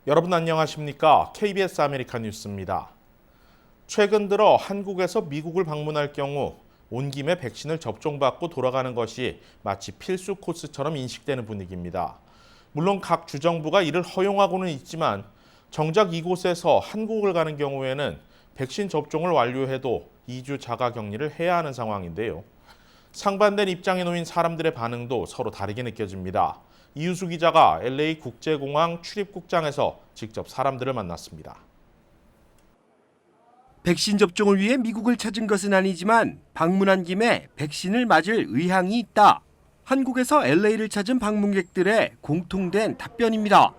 여러분 안녕하십니까? KBS 아메리카 뉴스입니다. 최근 들어 한국에서 미국을 방문할 경우 온 김에 백신을 접종받고 돌아가는 것이 마치 필수 코스처럼 인식되는 분위기입니다. 물론 각 주정부가 이를 허용하고는 있지만 정작 이곳에서 한국을 가는 경우에는 백신 접종을 완료해도 2주 자가격리를 해야 하는 상황인데요. 상반된 입장에 놓인 사람들의 반응도 서로 다르게 느껴집니다. 이유수 기자가 LA 국제공항 출입국장에서 직접 사람들을 만났습니다. 백신 접종을 위해 미국을 찾은 것은 아니지만 방문한 김에 백신을 맞을 의향이 있다. 한국에서 LA를 찾은 방문객들의 공통된 답변입니다.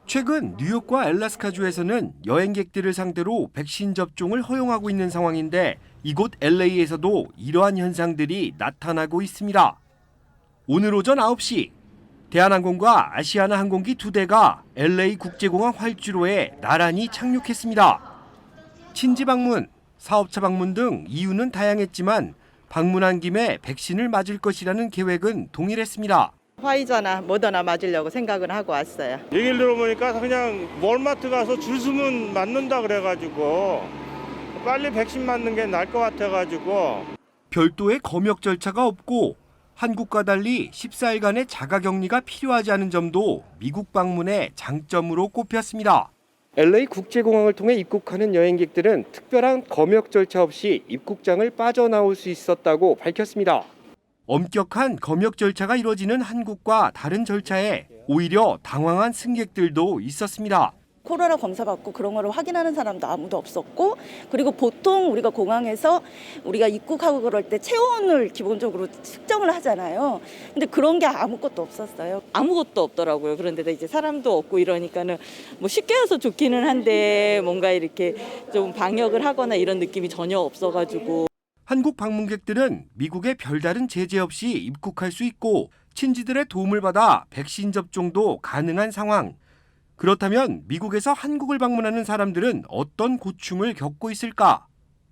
최근 뉴욕과 알래스카주에서는 여행객들을 상대로 백신 접종을 허용하고 있는 상황인데 이곳 LA에서도 이러한 현상들이 나타나고 있습니다. 오늘 오전 9시 대한항공과 아시아나 항공기 2대가 LA 국제공항 활주로에 나란히 착륙했습니다. 친지 방문, 사업차 방문 등 이유는 다양했지만 방문한 김에 백신을 맞을 것이라는 계획은 동일했습니다. 화이자나 모더나 맞으려고 생각을 하고 왔어요. 얘기를 들어보니까 그냥 월마트 가서 줄 서면 맞는다 그래가지고 빨리 백신 맞는 게 나을 것 같아가지고. 별도의 검역 절차가 없고 한국과 달리 14일간의 자가격리가 필요하지 않은 점도 미국 방문의 장점으로 꼽혔습니다. LA 국제공항을 통해 입국하는 여행객들은 특별한 검역 절차 없이 입국장을 빠져나올 수 있었다고 밝혔습니다. 엄격한 검역 절차가 이뤄지는 한국과 다른 절차에 오히려 당황한 승객들도 있었습니다. 코로나 검사 받고 그런 거를 확인하는 사람도 아무도 없었고, 그리고 보통 우리가 공항에서 우리가 입국하고 그럴 때 체온을 기본적으로 측정을 하잖아요. 근데 그런 게 아무것도 없었어요. 아무것도 없더라고요. 그런데 이제 사람도 없고 이러니까는 뭐 쉽게 해서 좋기는 한데 뭔가 이렇게 좀 방역을 하거나 이런 느낌이 전혀 없어가지고. 한국 방문객들은 미국의 별다른 제재 없이 입국할 수 있고 친지들의 도움을 받아 백신 접종도 가능한 상황. 그렇다면 미국에서 한국을 방문하는 사람들은 어떤 고충을 겪고 있을까?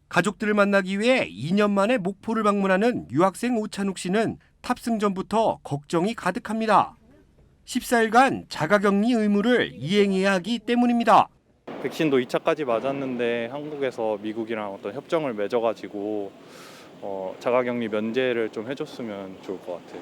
가족들을 만나기 위해 2년 만에 목포를 방문하는 유학생 오찬욱 씨는 탑승 전부터 걱정이 가득합니다. 14일간 자가격리 의무를 이행해야 하기 때문입니다. 백신도 2차까지 맞았는데 한국에서 미국이랑 어떤 협정을 맺어가지고 자가격리 면제를 좀 해줬으면 좋을 것 같아요.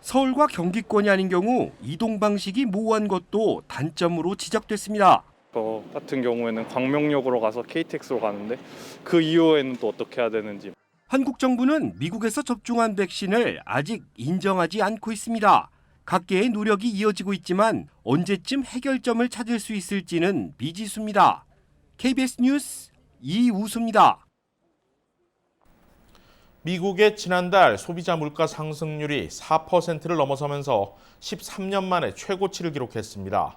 서울과 경기권이 아닌 경우 이동 방식이 모호한 것도 단점으로 지적됐습니다. 저 같은 경우에는 광명역으로 가서 KTX로 가는데 그 이후에는 또 어떻게 해야 되는지. 한국 정부는 미국에서 접종한 백신을 아직 인정하지 않고 있습니다. 각계의 노력이 이어지고 있지만 언제쯤 해결점을 찾을 수 있을지는 미지수입니다. KBS 뉴스 이우수입니다. 미국의 지난달 소비자 물가 상승률이 4%를 넘어서면서 13년 만에 최고치를 기록했습니다.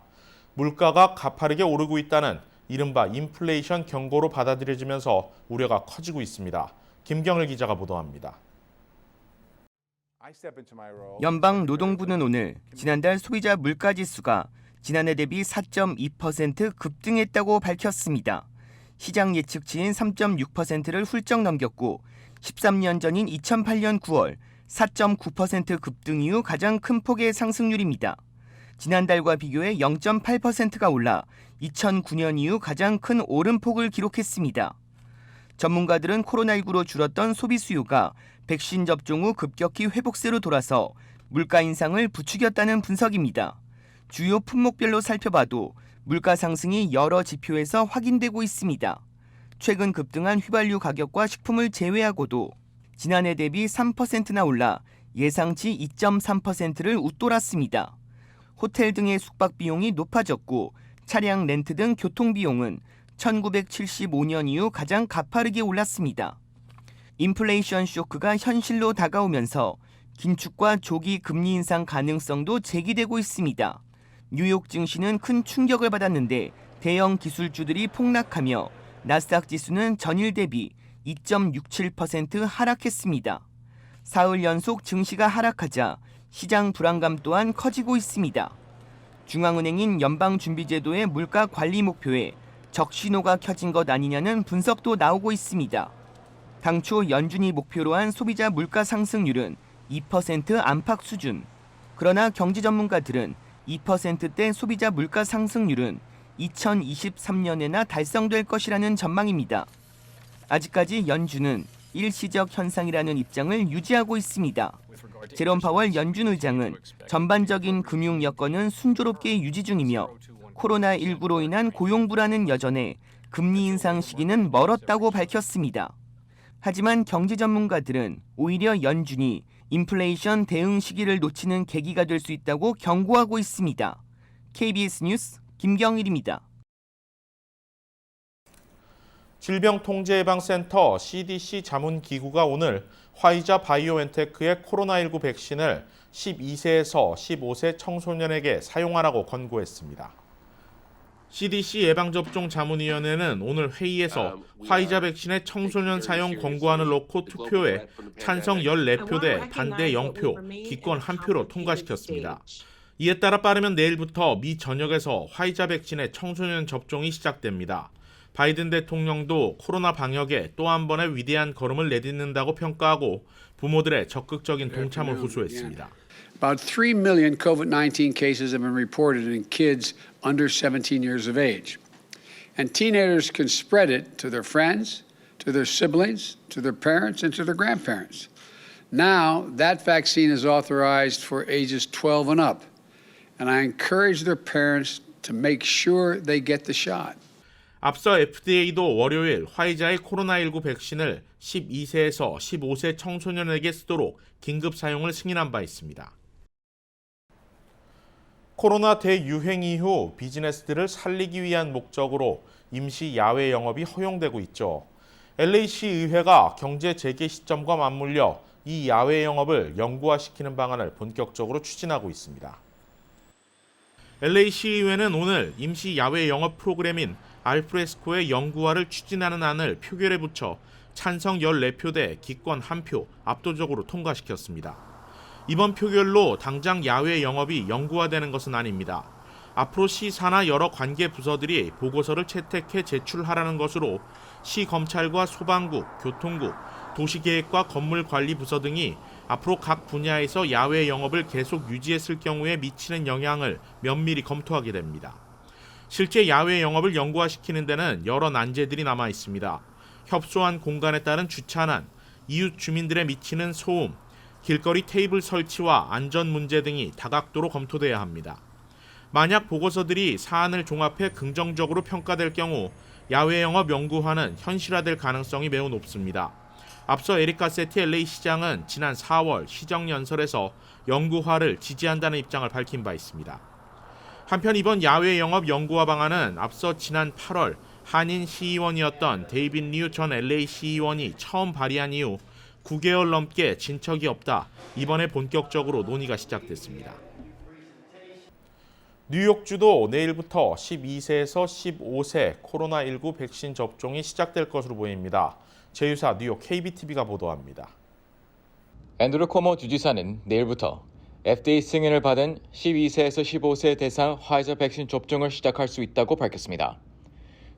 물가가 가파르게 오르고 있다는 이른바 인플레이션 경고로 받아들여지면서 우려가 커지고 있습니다. 김경을 기자가 보도합니다. 연방노동부는 오늘 지난달 소비자 물가지수가 지난해 대비 4.2% 급등했다고 밝혔습니다. 시장 예측치인 3.6%를 훌쩍 넘겼고 13년 전인 2008년 9월 4.9% 급등 이후 가장 큰 폭의 상승률입니다. 지난달과 비교해 0.8%가 올라 2009년 이후 가장 큰 오름폭을 기록했습니다. 전문가들은 코로나19로 줄었던 소비 수요가 백신 접종 후 급격히 회복세로 돌아서 물가 인상을 부추겼다는 분석입니다. 주요 품목별로 살펴봐도 물가 상승이 여러 지표에서 확인되고 있습니다. 최근 급등한 휘발유 가격과 식품을 제외하고도 지난해 대비 3%나 올라 예상치 2.3%를 웃돌았습니다. 호텔 등의 숙박 비용이 높아졌고 차량 렌트 등 교통 비용은 1975년 이후 가장 가파르게 올랐습니다. 인플레이션 쇼크가 현실로 다가오면서 긴축과 조기 금리 인상 가능성도 제기되고 있습니다. 뉴욕 증시는 큰 충격을 받았는데 대형 기술주들이 폭락하며 나스닥 지수는 전일 대비 2.67% 하락했습니다. 사흘 연속 증시가 하락하자 시장 불안감 또한 커지고 있습니다. 중앙은행인 연방준비제도의 물가 관리 목표에 적신호가 켜진 것 아니냐는 분석도 나오고 있습니다. 당초 연준이 목표로 한 소비자 물가 상승률은 2% 안팎 수준. 그러나 경제 전문가들은 2%대 소비자 물가 상승률은 2023년에나 달성될 것이라는 전망입니다. 아직까지 연준은 일시적 현상이라는 입장을 유지하고 있습니다. 제롬 파월 연준 의장은 전반적인 금융 여건은 순조롭게 유지 중이며 코로나19로 인한 고용 불안은 여전해 금리 인상 시기는 멀었다고 밝혔습니다. 하지만 경제 전문가들은 오히려 연준이 인플레이션 대응 시기를 놓치는 계기가 될 수 있다고 경고하고 있습니다. KBS 뉴스 김경일입니다. 질병통제예방센터 CDC 자문기구가 오늘 화이자 바이오엔테크의 코로나19 백신을 12세에서 15세 청소년에게 사용하라고 권고했습니다. CDC 예방접종 자문위원회는 오늘 회의에서 화이자 백신의 청소년 사용 권고안을 놓고 투표해 찬성 14표 대 반대 0표, 기권 1표로 통과시켰습니다. 이에 따라 빠르면 내일부터 미 전역에서 화이자 백신의 청소년 접종이 시작됩니다. 바이든 대통령도 코로나 방역에 또 한 번의 위대한 걸음을 내딛는다고 평가하고 부모들의 적극적인 동참을 호소했습니다. About 3 million COVID-19 cases have been reported in kids under 17 years of age. And teenagers can spread it to their friends, to their siblings, to their parents, and to their grandparents. Now, that vaccine is authorized for ages 12 and up. And I encourage their parents to make sure they get the shot. 앞서 FDA도 월요일 화이자의 코로나19 백신을 12세에서 15세 청소년에게 쓰도록 긴급 사용을 승인한 바 있습니다. 코로나 대유행 이후 비즈니스들을 살리기 위한 목적으로 임시 야외 영업이 허용되고 있죠. LA시 의회가 경제 재개 시점과 맞물려 이 야외 영업을 영구화시키는 방안을 본격적으로 추진하고 있습니다. LA시 의회는 오늘 임시 야외 영업 프로그램인 알프레스코의 영구화를 추진하는 안을 표결에 붙여 찬성 14표 대 기권 1표 압도적으로 통과시켰습니다. 이번 표결로 당장 야외 영업이 영구화되는 것은 아닙니다. 앞으로 시 산하 여러 관계 부서들이 보고서를 채택해 제출하라는 것으로 시 검찰과 소방국, 교통국, 도시계획과 건물관리부서 등이 앞으로 각 분야에서 야외 영업을 계속 유지했을 경우에 미치는 영향을 면밀히 검토하게 됩니다. 실제 야외 영업을 영구화시키는 데는 여러 난제들이 남아 있습니다. 협소한 공간에 따른 주차난, 이웃 주민들의 미치는 소음, 길거리 테이블 설치와 안전 문제 등이 다각도로 검토돼야 합니다. 만약 보고서들이 사안을 종합해 긍정적으로 평가될 경우 야외 영업 영구화는 현실화될 가능성이 매우 높습니다. 앞서 에릭 가세티 LA 시장은 지난 4월 시정연설에서 영구화를 지지한다는 입장을 밝힌 바 있습니다. 한편 이번 야외 영업 영구화 방안은 앞서 지난 8월 한인 시의원이었던 데이빗 리우 전 LA 시의원이 처음 발의한 이후 9개월 넘게 진척이 없다 이번에 본격적으로 논의가 시작됐습니다. 뉴욕주도 내일부터 12세에서 15세 코로나19 백신 접종이 시작될 것으로 보입니다. 제휴사 뉴욕 KBTV가 보도합니다. 앤드루 코모 주지사는 내일부터 FDA 승인을 받은 12세에서 15세 대상 화이자 백신 접종을 시작할 수 있다고 밝혔습니다.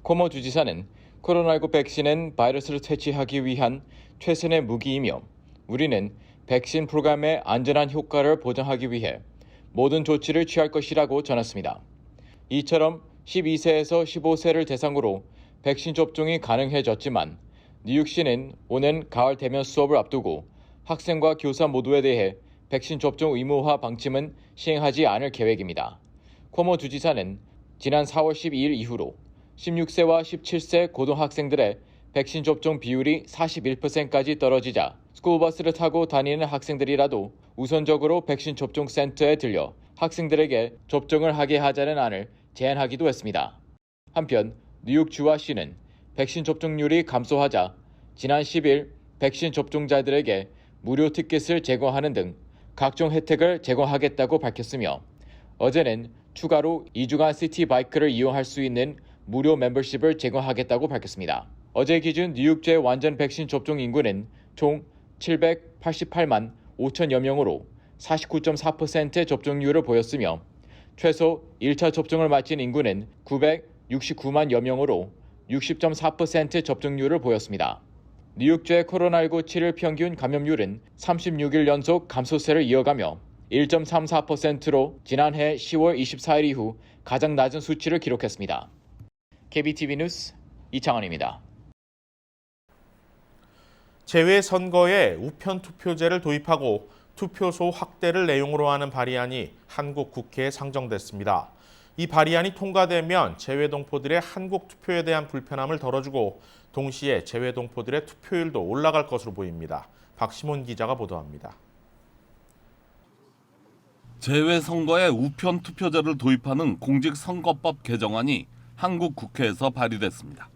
코모 주지사는 코로나19 백신은 바이러스를 퇴치하기 위한 최선의 무기이며 우리는 백신 프로그램의 안전한 효과를 보장하기 위해 모든 조치를 취할 것이라고 전했습니다. 이처럼 12세에서 15세를 대상으로 백신 접종이 가능해졌지만 뉴욕시는 오는 가을 대면 수업을 앞두고 학생과 교사 모두에 대해 백신 접종 의무화 방침은 시행하지 않을 계획입니다. 코모 주지사는 지난 4월 12일 이후로 16세와 17세 고등학생들의 백신 접종 비율이 41%까지 떨어지자 스쿨버스를 타고 다니는 학생들이라도 우선적으로 백신 접종 센터에 들려 학생들에게 접종을 하게 하자는 안을 제안하기도 했습니다. 한편 뉴욕주와 시는 백신 접종률이 감소하자 지난 10일 백신 접종자들에게 무료 티켓을 제공하는 등 각종 혜택을 제공하겠다고 밝혔으며 어제는 추가로 2주간 시티바이크를 이용할 수 있는 무료 멤버십을 제공하겠다고 밝혔습니다. 어제 기준 뉴욕주의 완전 백신 접종 인구는 총 788만 5천여 명으로 49.4%의 접종률을 보였으며 최소 1차 접종을 마친 인구는 969만여 명으로 60.4% 접종률을 보였습니다. 뉴욕주의 코로나19 7일 평균 감염률은 36일 연속 감소세를 이어가며 1.34%로 지난해 10월 24일 이후 가장 낮은 수치를 기록했습니다. KBTV 뉴스 이창원입니다. 재외선거에 우편 투표제를 도입하고 투표소 확대를 내용으로 하는 발의안이 한국 국회에 상정됐습니다. 이 발의안이 통과되면 재외동포들의 한국 투표에 대한 불편함을 덜어주고 동시에 재외동포들의 투표율도 올라갈 것으로 보입니다. 박시몬 기자가 보도합니다. 재외선거에 우편 투표제를 도입하는 공직선거법 개정안이 한국 국회에서 발의됐습니다.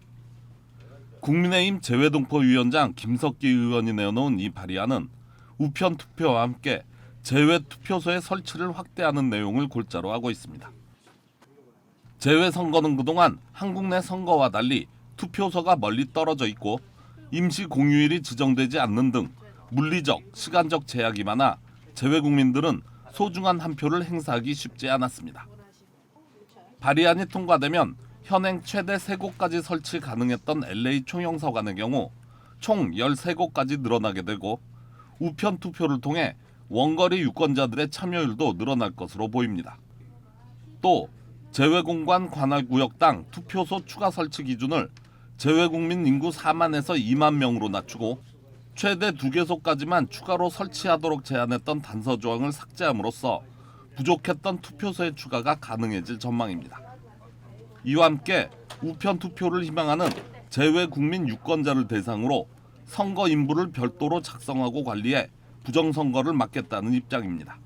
국민의힘 재외동포위원장 김석기 의원이 내어놓은 이 발의안은 우편 투표와 함께 재외투표소의 설치를 확대하는 내용을 골자로 하고 있습니다. 재외선거는 그동안 한국 내 선거와 달리 투표소가 멀리 떨어져 있고 임시 공휴일이 지정되지 않는 등 물리적, 시간적 제약이 많아 재외국민들은 소중한 한 표를 행사하기 쉽지 않았습니다. 발의안이 통과되면 현행 최대 3곳까지 설치 가능했던 LA 총영사관의 경우 총 13곳까지 늘어나게 되고 우편 투표를 통해 원거리 유권자들의 참여율도 늘어날 것으로 보입니다. 또 재외공관 관할구역당 투표소 추가 설치 기준을 재외국민 인구 4만에서 2만 명으로 낮추고 최대 2개소까지만 추가로 설치하도록 제한했던 단서 조항을 삭제함으로써 부족했던 투표소의 추가가 가능해질 전망입니다. 이와 함께 우편 투표를 희망하는 재외국민 유권자를 대상으로 선거 인부를 별도로 작성하고 관리해 부정선거를 막겠다는 입장입니다.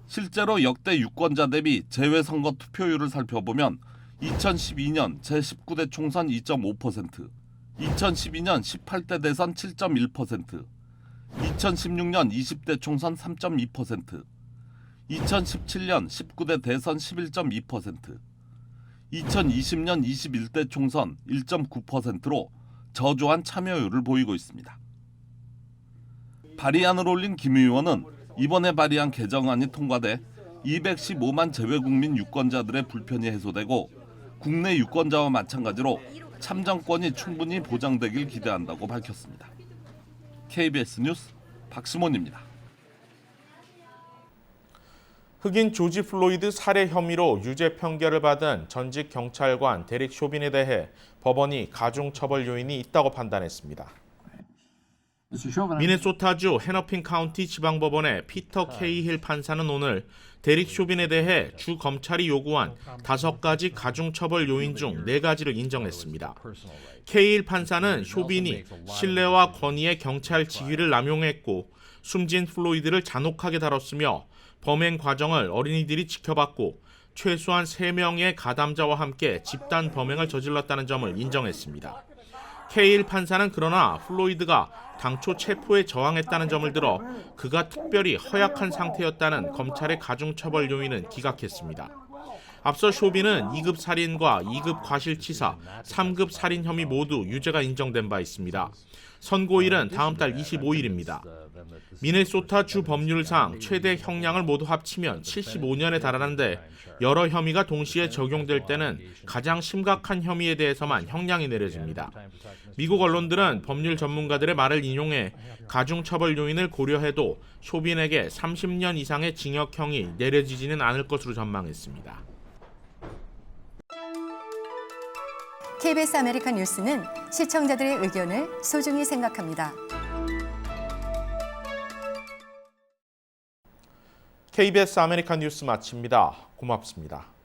실제로 역대 유권자 대비 재외선거 투표율을 살펴보면 2012년 제19대 총선 2.5%, 2012년 18대 대선 7.1%, 2016년 20대 총선 3.2%, 2017년 19대 대선 11.2%, 2020년 21대 총선 1.9%로 저조한 참여율을 보이고 있습니다. 발의안을 올린 김 의원은 이번에 발의한 개정안이 통과돼 215만 재외국민 유권자들의 불편이 해소되고 국내 유권자와 마찬가지로 참정권이 충분히 보장되길 기대한다고 밝혔습니다. KBS 뉴스 박시몬입니다. 흑인 조지 플로이드 살해 혐의로 유죄 판결을 받은 전직 경찰관 데릭 쇼빈에 대해 법원이 가중처벌 요인이 있다고 판단했습니다. 미네소타주 헤너핀 카운티 지방법원의 피터 케이힐 판사는 오늘 데릭 쇼빈에 대해 주 검찰이 요구한 5가지 가중처벌 요인 중 4가지를 인정했습니다. 케이힐 판사는 쇼빈이 신뢰와 권위의 경찰 지휘를 남용했고 숨진 플로이드를 잔혹하게 다뤘으며 범행 과정을 어린이들이 지켜봤고 최소한 3명의 가담자와 함께 집단 범행을 저질렀다는 점을 인정했습니다. 케일 판사는 그러나 플로이드가 당초 체포에 저항했다는 점을 들어 그가 특별히 허약한 상태였다는 검찰의 가중처벌 요인은 기각했습니다. 앞서 쇼빈은 2급 살인과 2급 과실치사, 3급 살인 혐의 모두 유죄가 인정된 바 있습니다. 선고일은 다음 달 25일입니다. 미네소타 주 법률상 최대 형량을 모두 합치면 75년에 달하는데 여러 혐의가 동시에 적용될 때는 가장 심각한 혐의에 대해서만 형량이 내려집니다. 미국 언론들은 법률 전문가들의 말을 인용해 가중처벌 요인을 고려해도 쇼빈에게 30년 이상의 징역형이 내려지지는 않을 것으로 전망했습니다. KBS 아메리칸 뉴스는 시청자들의 의견을 소중히 생각합니다. KBS 아메리칸 뉴스 마칩니다. 고맙습니다.